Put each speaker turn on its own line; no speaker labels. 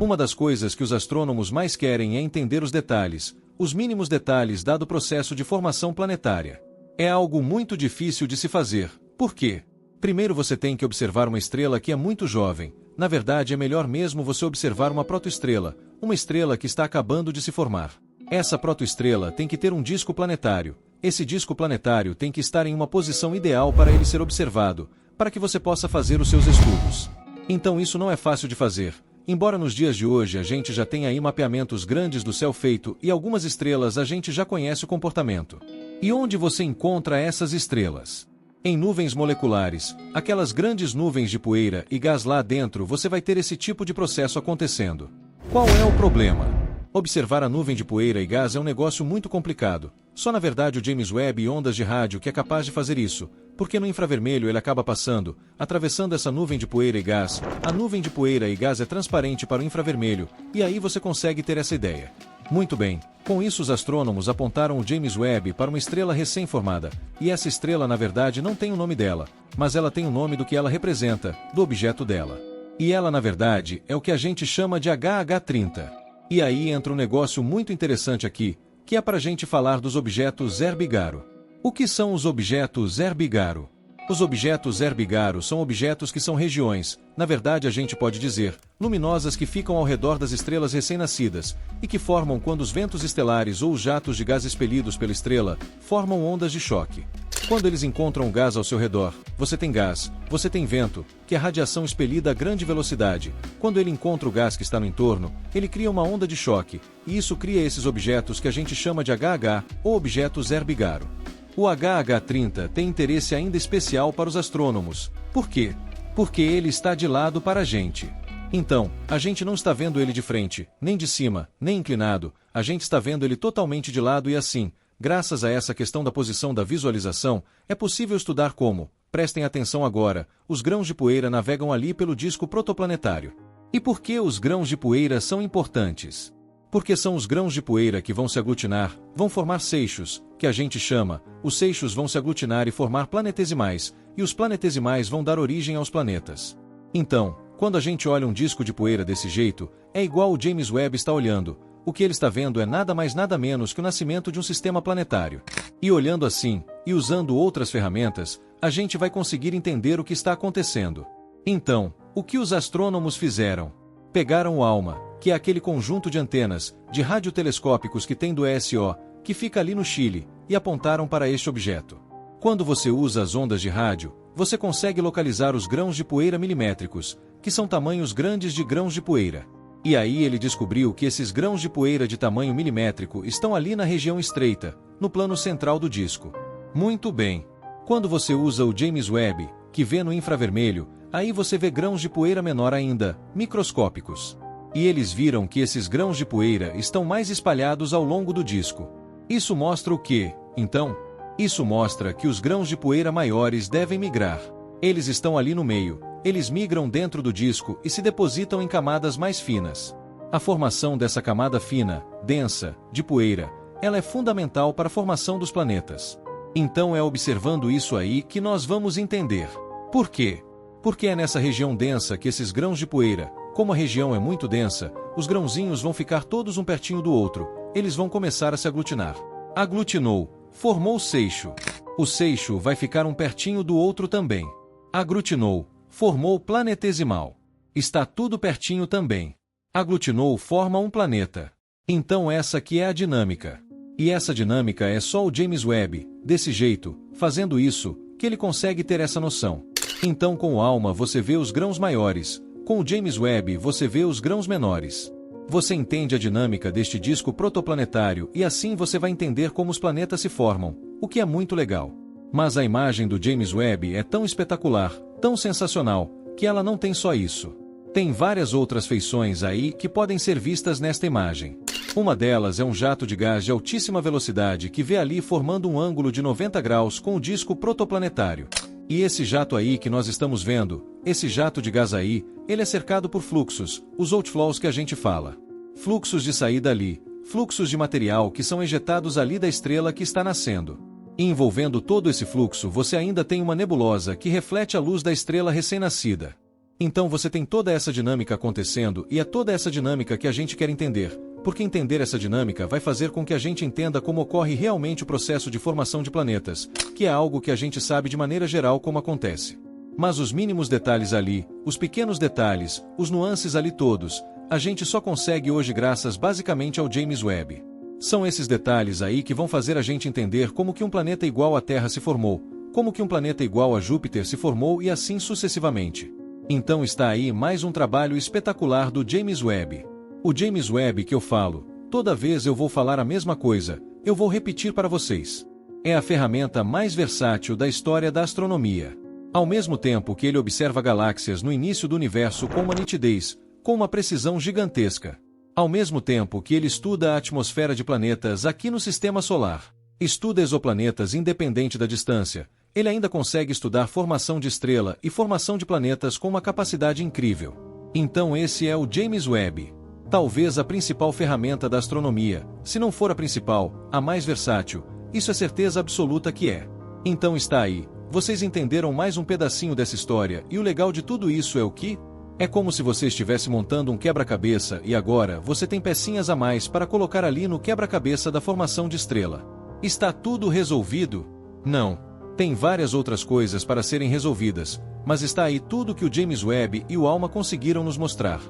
Uma das coisas que os astrônomos mais querem é entender os detalhes, os mínimos detalhes dado o processo de formação planetária. É algo muito difícil de se fazer. Por quê? Primeiro você tem que observar uma estrela que é muito jovem. Na verdade, é melhor mesmo você observar uma protoestrela, uma estrela que está acabando de se formar. Essa protoestrela tem que ter um disco planetário. Esse disco planetário tem que estar em uma posição ideal para ele ser observado, para que você possa fazer os seus estudos. Então isso não é fácil de fazer. Embora nos dias de hoje a gente já tenha aí mapeamentos grandes do céu feito e algumas estrelas a gente já conhece o comportamento. E onde você encontra essas estrelas? Em nuvens moleculares, aquelas grandes nuvens de poeira e gás lá dentro, você vai ter esse tipo de processo acontecendo. Qual é o problema? Observar a nuvem de poeira e gás é um negócio muito complicado. Só na verdade o James Webb e ondas de rádio que é capaz de fazer isso, porque no infravermelho ele acaba passando, atravessando essa nuvem de poeira e gás. A nuvem de poeira e gás é transparente para o infravermelho, e aí você consegue ter essa ideia. Muito bem, com isso os astrônomos apontaram o James Webb para uma estrela recém-formada, e essa estrela na verdade não tem o nome dela, mas ela tem o nome do que ela representa, do objeto dela. E ela na verdade é o que a gente chama de HH30. E aí entra um negócio muito interessante aqui, que é para a gente falar dos objetos Herbigaro. O que são os objetos Herbigaro? Os objetos Herbigaro são objetos que são regiões, na verdade a gente pode dizer, luminosas que ficam ao redor das estrelas recém-nascidas, e que formam quando os ventos estelares ou os jatos de gás expelidos pela estrela formam ondas de choque. Quando eles encontram gás ao seu redor, você tem gás, você tem vento, que é radiação expelida a grande velocidade. Quando ele encontra o gás que está no entorno, ele cria uma onda de choque, e isso cria esses objetos que a gente chama de HH, ou objetos Herbigaro. O HH30 tem interesse ainda especial para os astrônomos. Por quê? Porque ele está de lado para a gente. Então, a gente não está vendo ele de frente, nem de cima, nem inclinado, a gente está vendo ele totalmente de lado e assim, graças a essa questão da posição da visualização, é possível estudar como, prestem atenção agora, os grãos de poeira navegam ali pelo disco protoplanetário. E por que os grãos de poeira são importantes? Porque são os grãos de poeira que vão se aglutinar, vão formar seixos, que a gente chama, os seixos vão se aglutinar e formar planetesimais, e os planetesimais vão dar origem aos planetas. Então, quando a gente olha um disco de poeira desse jeito, é igual o James Webb está olhando, o que ele está vendo é nada mais nada menos que o nascimento de um sistema planetário. E olhando assim, e usando outras ferramentas, a gente vai conseguir entender o que está acontecendo. Então, o que os astrônomos fizeram? Pegaram o ALMA, que é aquele conjunto de antenas, de radiotelescópicos que tem do ESO, que fica ali no Chile, e apontaram para este objeto. Quando você usa as ondas de rádio, você consegue localizar os grãos de poeira milimétricos, que são tamanhos grandes de grãos de poeira. E aí ele descobriu que esses grãos de poeira de tamanho milimétrico estão ali na região estreita, no plano central do disco. Muito bem. Quando você usa o James Webb, que vê no infravermelho, aí você vê grãos de poeira menor ainda, microscópicos. E eles viram que esses grãos de poeira estão mais espalhados ao longo do disco. Isso mostra o quê, então? Isso mostra que os grãos de poeira maiores devem migrar. Eles estão ali no meio, eles migram dentro do disco e se depositam em camadas mais finas. A formação dessa camada fina, densa, de poeira, ela é fundamental para a formação dos planetas. Então é observando isso aí que nós vamos entender. Por quê? Porque é nessa região densa que esses grãos de poeira, como a região é muito densa, os grãozinhos vão ficar todos um pertinho do outro, eles vão começar a se aglutinar. Aglutinou, formou seixo. O seixo vai ficar um pertinho do outro também. Aglutinou, formou planetesimal. Está tudo pertinho também. Aglutinou, forma um planeta. Então essa aqui é a dinâmica. E essa dinâmica é só o James Webb, desse jeito, fazendo isso, que ele consegue ter essa noção. Então com o ALMA você vê os grãos maiores, com o James Webb você vê os grãos menores. Você entende a dinâmica deste disco protoplanetário e assim você vai entender como os planetas se formam, o que é muito legal. Mas a imagem do James Webb é tão espetacular, tão sensacional, que ela não tem só isso. Tem várias outras feições aí que podem ser vistas nesta imagem. Uma delas é um jato de gás de altíssima velocidade que vê ali formando um ângulo de 90 graus com o disco protoplanetário. E esse jato aí que nós estamos vendo, esse jato de gás aí, ele é cercado por fluxos, os outflows que a gente fala. Fluxos de saída ali, fluxos de material que são ejetados ali da estrela que está nascendo. E envolvendo todo esse fluxo você ainda tem uma nebulosa que reflete a luz da estrela recém-nascida. Então você tem toda essa dinâmica acontecendo e é toda essa dinâmica que a gente quer entender, porque entender essa dinâmica vai fazer com que a gente entenda como ocorre realmente o processo de formação de planetas, que é algo que a gente sabe de maneira geral como acontece. Mas os mínimos detalhes ali, os pequenos detalhes, os nuances ali todos, a gente só consegue hoje graças basicamente ao James Webb. São esses detalhes aí que vão fazer a gente entender como que um planeta igual à Terra se formou, como que um planeta igual a Júpiter se formou e assim sucessivamente. Então está aí mais um trabalho espetacular do James Webb. O James Webb que eu falo, toda vez eu vou falar a mesma coisa, eu vou repetir para vocês. É a ferramenta mais versátil da história da astronomia. Ao mesmo tempo que ele observa galáxias no início do universo com uma nitidez, com uma precisão gigantesca. Ao mesmo tempo que ele estuda a atmosfera de planetas aqui no Sistema Solar, estuda exoplanetas independente da distância, ele ainda consegue estudar formação de estrela e formação de planetas com uma capacidade incrível. Então esse é o James Webb. Talvez a principal ferramenta da astronomia, se não for a principal, a mais versátil, isso é certeza absoluta que é. Então está aí, vocês entenderam mais um pedacinho dessa história e o legal de tudo isso é o que? É como se você estivesse montando um quebra-cabeça e agora você tem pecinhas a mais para colocar ali no quebra-cabeça da formação de estrela. Está tudo resolvido? Não. Tem várias outras coisas para serem resolvidas, mas está aí tudo que o James Webb e o ALMA conseguiram nos mostrar.